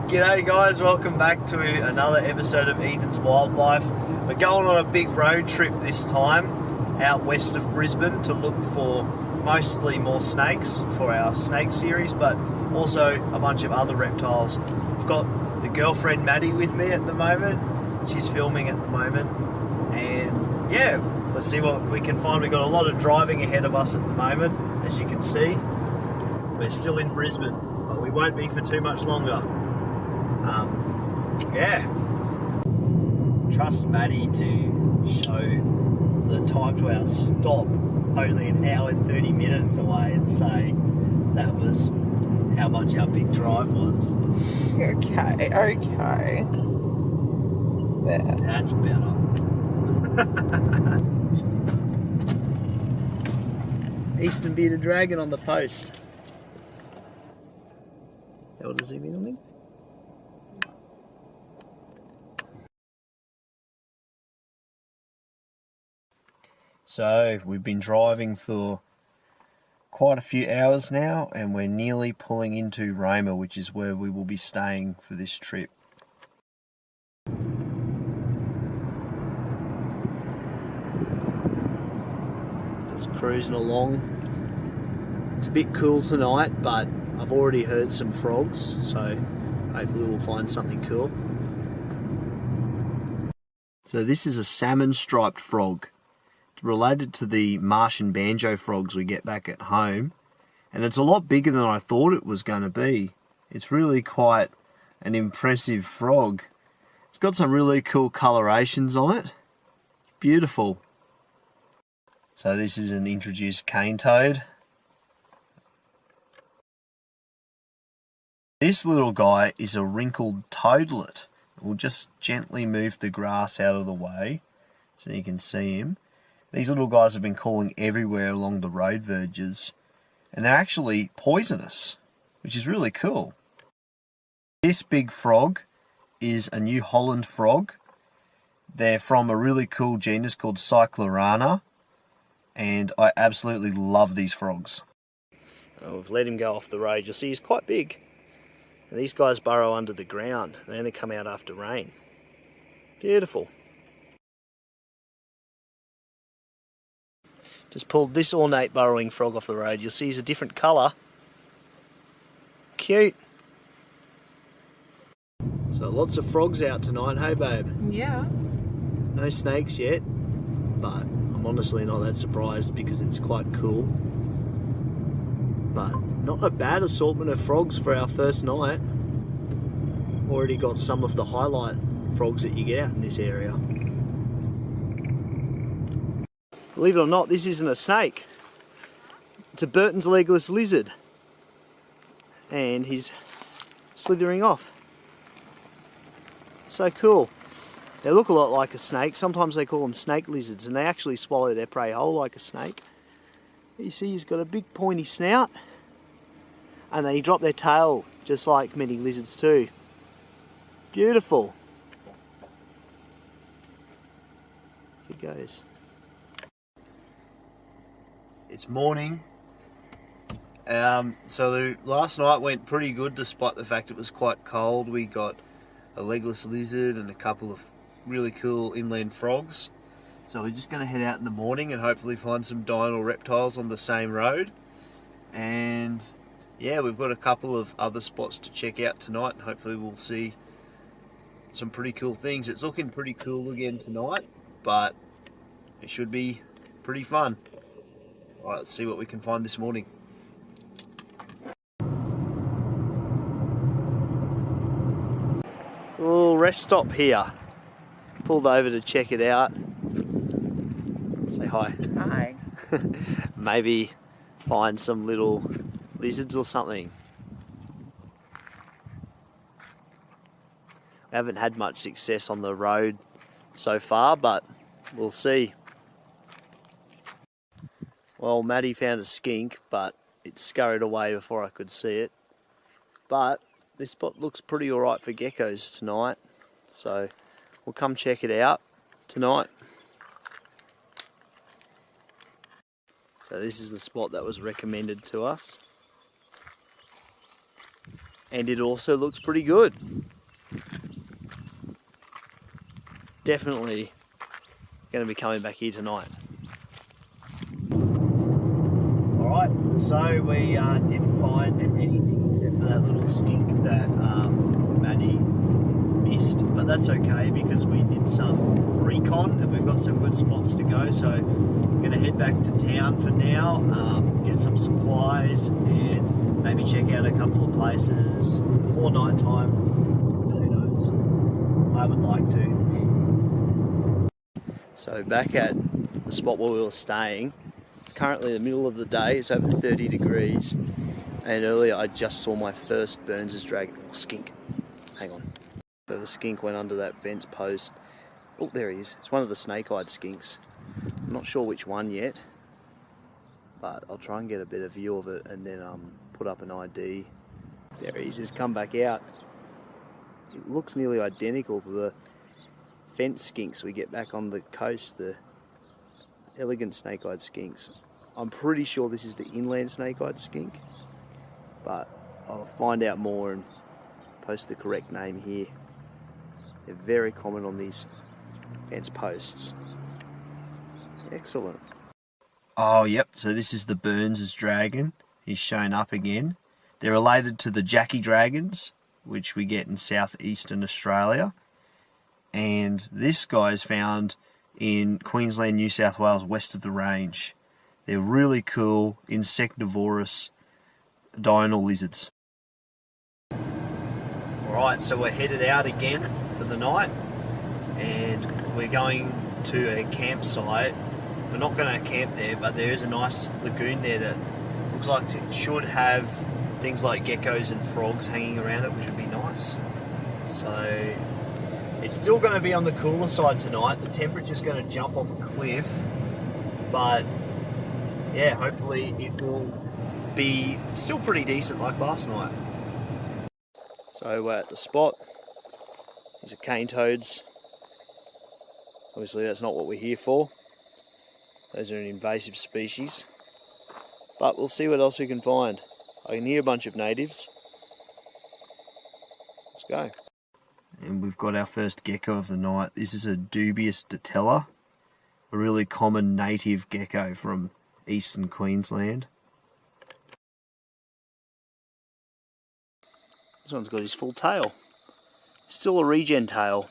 G'day guys, welcome back to another episode of Ethan's Wildlife. We're going on a big road trip this time out west of Brisbane to look for mostly more snakes for our snake series, but also a bunch of other reptiles. I've got the girlfriend Maddie with me at the moment. She's filming at the moment, and yeah, let's see what we can find. We've got a lot of driving ahead of us at the moment, as you can see. We're still in Brisbane, but we won't be for too much longer. Yeah, trust Maddie to show the time to our stop only an hour and 30 minutes away and say that was how much our big drive was. Okay. There. That's better. Eastern bearded dragon on the post. Able to zoom in on him? So we've been driving for quite a few hours now, and we're nearly pulling into Roma, which is where we will be staying for this trip. Just cruising along. It's a bit cool tonight, but I've already heard some frogs, so hopefully we'll find something cool. So this is a salmon striped frog. Related to the Martian banjo frogs we get back at home, and it's a lot bigger than I thought it was going to be. It's really quite an impressive frog. It's got some really cool colorations on it. It's beautiful. So this is an introduced cane toad. This little guy is a wrinkled toadlet. We'll just gently move the grass out of the way so you can see him. These little guys have been calling everywhere along the road verges, and they're actually poisonous, which is really cool. This big frog is a New Holland frog. They're from a really cool genus called Cyclorana, and I absolutely love these frogs. We've let him go off the road. You'll see he's quite big. And these guys burrow under the ground. They only come out after rain. Beautiful. Just pulled this ornate burrowing frog off the road. You'll see he's a different colour. Cute. So lots of frogs out tonight, hey babe? Yeah. No snakes yet, but I'm honestly not that surprised because it's quite cool. But not a bad assortment of frogs for our first night. Already got some of the highlight frogs that you get out in this area. Believe it or not, this isn't a snake. It's a Burton's legless lizard. And he's slithering off. So cool. They look a lot like a snake. Sometimes they call them snake lizards, and they actually swallow their prey whole like a snake. You see he's got a big pointy snout. And they drop their tail just like many lizards too. Beautiful. It goes. It's morning. So last night went pretty good despite the fact it was quite cold. We got a legless lizard and a couple of really cool inland frogs. So we're just going to head out in the morning and hopefully find some diurnal reptiles on the same road. And yeah, we've got a couple of other spots to check out tonight, and hopefully we'll see some pretty cool things. It's looking pretty cool again tonight, but it should be pretty fun. All right, let's see what we can find this morning. It's a little rest stop here. Pulled over to check it out. Say hi. Hi. Maybe find some little lizards or something. We haven't had much success on the road so far, but we'll see. Well, Maddie found a skink, but it scurried away before I could see it. But this spot looks pretty alright for geckos tonight, so we'll come check it out tonight. So this is the spot that was recommended to us. and it also looks pretty good. Definitely going to be coming back here tonight. Alright, so we didn't find anything except for that little skink that Maddie missed, but that's okay because we did some recon and we've got some good spots to go, so we're going to head back to town for now, get some supplies and maybe check out a couple of places before night time. Who knows? I would like to. So back at the spot where we were staying, it's currently the middle of the day, it's over 30 degrees, and earlier I just saw my first Burns' dragon, or skink. Hang on. So the skink went under that fence post. Oh, there he is. It's one of the snake-eyed skinks. I'm not sure which one yet, but I'll try and get a better view of it and then put up an ID. There he is. He's come back out. It looks nearly identical to the fence skinks we get back on the coast, the elegant snake-eyed skinks. I'm pretty sure this is the inland snake-eyed skink, but I'll find out more and post the correct name here. They're very common on these fence posts. Excellent. Oh, yep, so this is the Burns' dragon. He's shown up again. They're related to the Jackie dragons, which we get in southeastern Australia. And this guy is found in Queensland, New South Wales, west of the range. They're really cool insectivorous diurnal lizards. Alright, so we're headed out again for the night, and we're going to a campsite. We're not going to camp there, but there is a nice lagoon there that looks like it should have things like geckos and frogs hanging around it, which would be nice. So it's still going to be on the cooler side tonight. The temperature's going to jump off a cliff, but yeah, hopefully it will be still pretty decent like last night. So we're at the spot. These are cane toads. Obviously that's not what we're here for. Those are an invasive species. But we'll see what else we can find. I can hear a bunch of natives. Let's go. And we've got our first gecko of the night. This is a dubious datella, a really common native gecko from eastern Queensland. This one's got his full tail. Still a regen tail.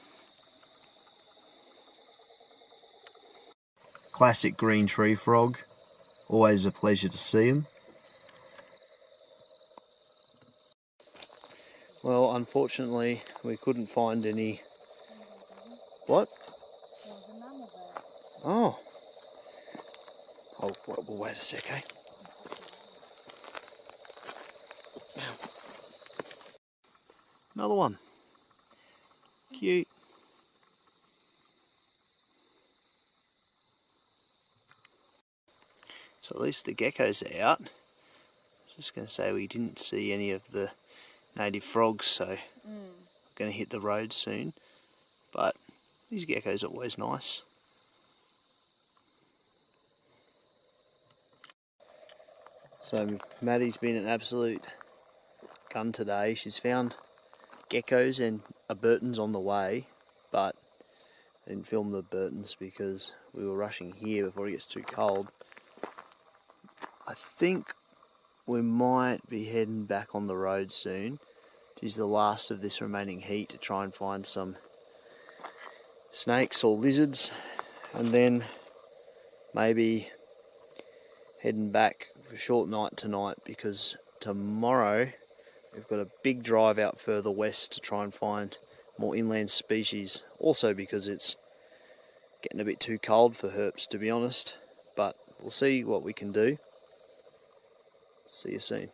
Classic green tree frog. Always a pleasure to see him. Well, unfortunately, we couldn't find any. What? Oh. Oh, well, wait a sec, eh? Another one. Cute. So at least the geckos are out. I was just going to say we didn't see any of the native frogs, so we're going to hit the road soon. But these geckos are always nice. So Maddie's been an absolute gun today. She's found geckos and a Burton's on the way, but I didn't film the Burton's because we were rushing here before it gets too cold. I think we might be heading back on the road soon to use the last of this remaining heat to try and find some snakes or lizards, and then maybe heading back for a short night tonight, because tomorrow we've got a big drive out further west to try and find more inland species. Also because it's getting a bit too cold for herps, to be honest, but we'll see what we can do. See you soon.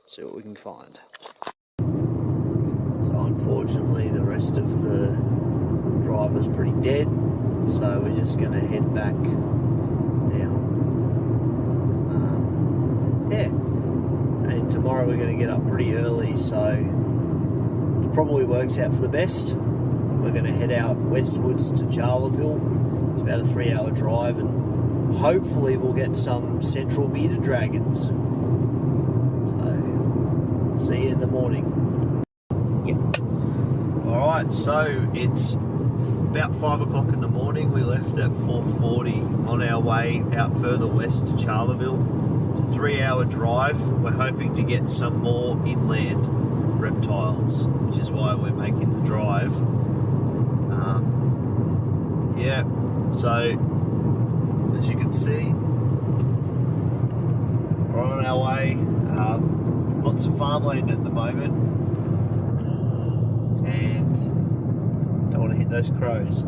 See what we can find. So unfortunately the rest of the drive is pretty dead, so we're just going to head back now. Yeah, and tomorrow we're going to get up pretty early, so it probably works out for the best. We're going to head out westwards to Charleville. It's about a 3-hour drive, and hopefully we'll get some central bearded dragons. So See you in the morning. Yep. Alright, so it's about 5 o'clock in the morning. We left at 4:40 on our way out further west to Charleville. It's a 3-hour drive. We're hoping to get some more inland reptiles, which is why we're making the drive. Yeah, so as you can see, we're on our way. Lots of farmland at the moment, and don't want to hit those crows.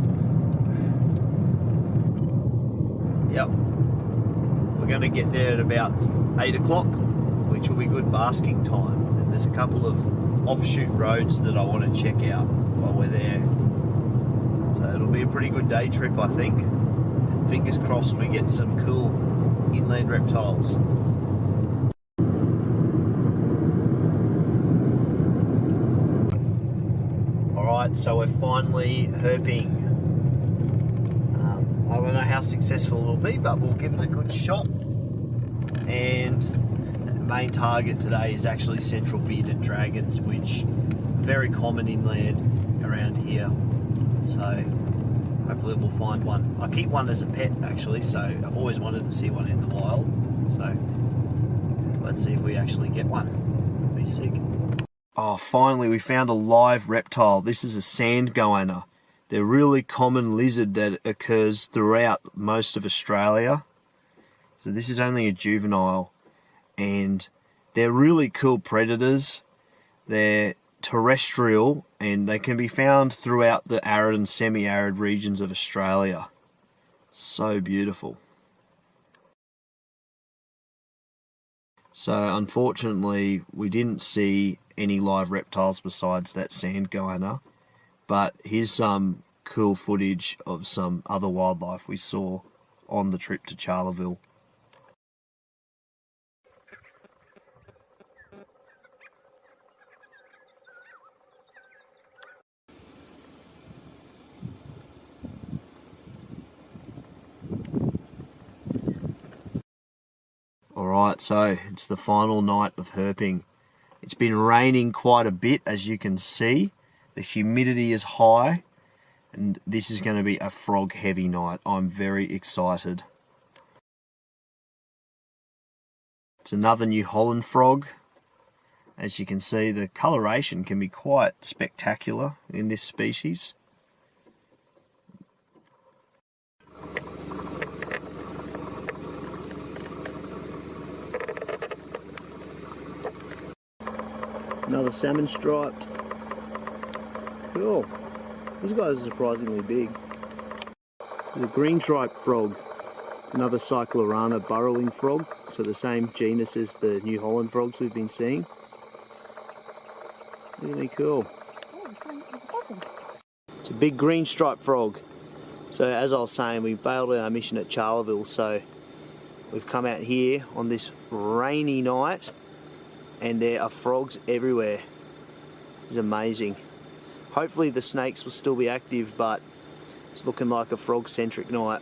Yep, we're going to get there at about 8 o'clock, which will be good basking time. And there's a couple of offshoot roads that I want to check out while we're there. So it'll be a pretty good day trip, I think. And fingers crossed we get some cool inland reptiles. Alright, so we're finally herping. I don't know how successful it'll be, but we'll give it a good shot. And the main target today is actually central bearded dragons, which are very common inland around here. So hopefully we'll find one. I keep one as a pet actually, so I've always wanted to see one in the wild. So let's see if we actually get one. It'll be sick. Oh, finally we found a live reptile. This is a sand goanna. They're a really common lizard that occurs throughout most of Australia. So this is only a juvenile, and they're really cool predators. They're terrestrial, and they can be found throughout the arid and semi-arid regions of Australia. So beautiful. So unfortunately we didn't see any live reptiles besides that sand goanna, but here's some cool footage of some other wildlife we saw on the trip to Charleville. Alright, so it's the final night of herping. It's been raining quite a bit, as you can see. The humidity is high, and this is going to be a frog heavy night. I'm very excited. It's another New Holland frog. As you can see, the coloration can be quite spectacular in this species. Another salmon striped. Cool. These guys are surprisingly big. The green striped frog. It's another Cyclorana burrowing frog, so the same genus as the New Holland frogs we've been seeing. Really cool. It's a big green striped frog. So as I was saying, we failed our mission at Charleville, so we've come out here on this rainy night, and there are frogs everywhere. This is amazing. Hopefully the snakes will still be active, but it's looking like a frog-centric night.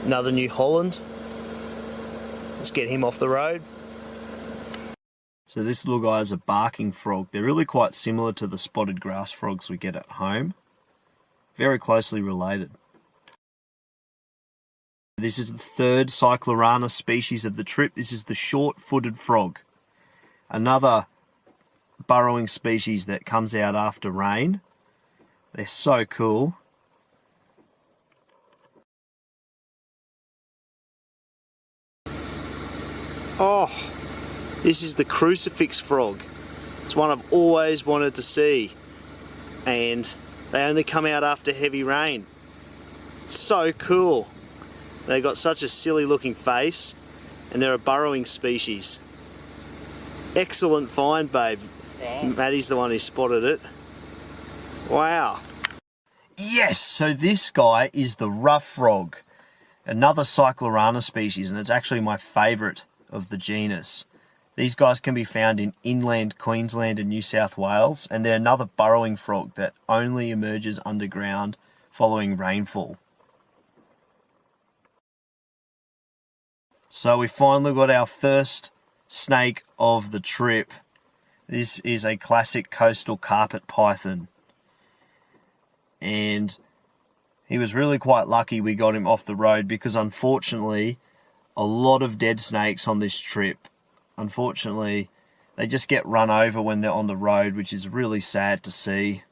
Another New Holland. Let's get him off the road. So this little guy is a barking frog. They're really quite similar to the spotted grass frogs we get at home. Very closely related. This is the third Cyclorana species of the trip. This is the short-footed frog. Another burrowing species that comes out after rain. They're so cool. Oh, this is the crucifix frog. It's one I've always wanted to see. And they only come out after heavy rain. So cool. They got such a silly looking face, and they're a burrowing species. Excellent find, babe. Thanks. Maddie's the one who spotted it. Wow. Yes, so this guy is the rough frog, another Cyclorana species, and it's actually my favourite of the genus. These guys can be found in inland Queensland and New South Wales, and they're another burrowing frog that only emerges underground following rainfall. So we finally got our first snake of the trip. This is a classic coastal carpet python. And he was really quite lucky we got him off the road, because unfortunately, a lot of dead snakes on this trip. Unfortunately, they just get run over when they're on the road, which is really sad to see.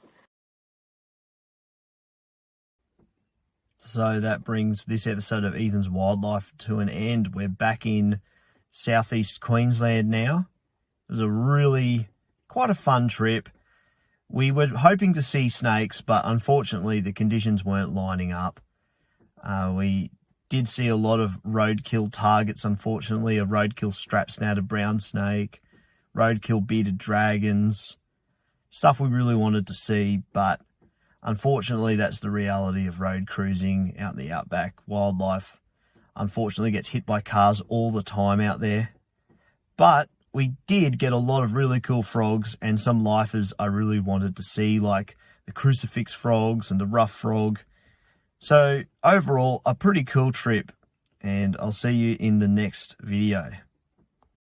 So that brings this episode of Ethan's Wildlife to an end. We're back in southeast Queensland now. It was a really quite a fun trip. We were hoping to see snakes, but unfortunately the conditions weren't lining up. We did see a lot of roadkill targets, unfortunately. A roadkill strap-snouted brown snake, roadkill bearded dragons, stuff we really wanted to see, but unfortunately that's the reality of road cruising out in the outback. Wildlife unfortunately gets hit by cars all the time out there. But we did get a lot of really cool frogs and some lifers I really wanted to see, like the crucifix frogs and the rough frog. So overall, a pretty cool trip, and I'll see you in the next video.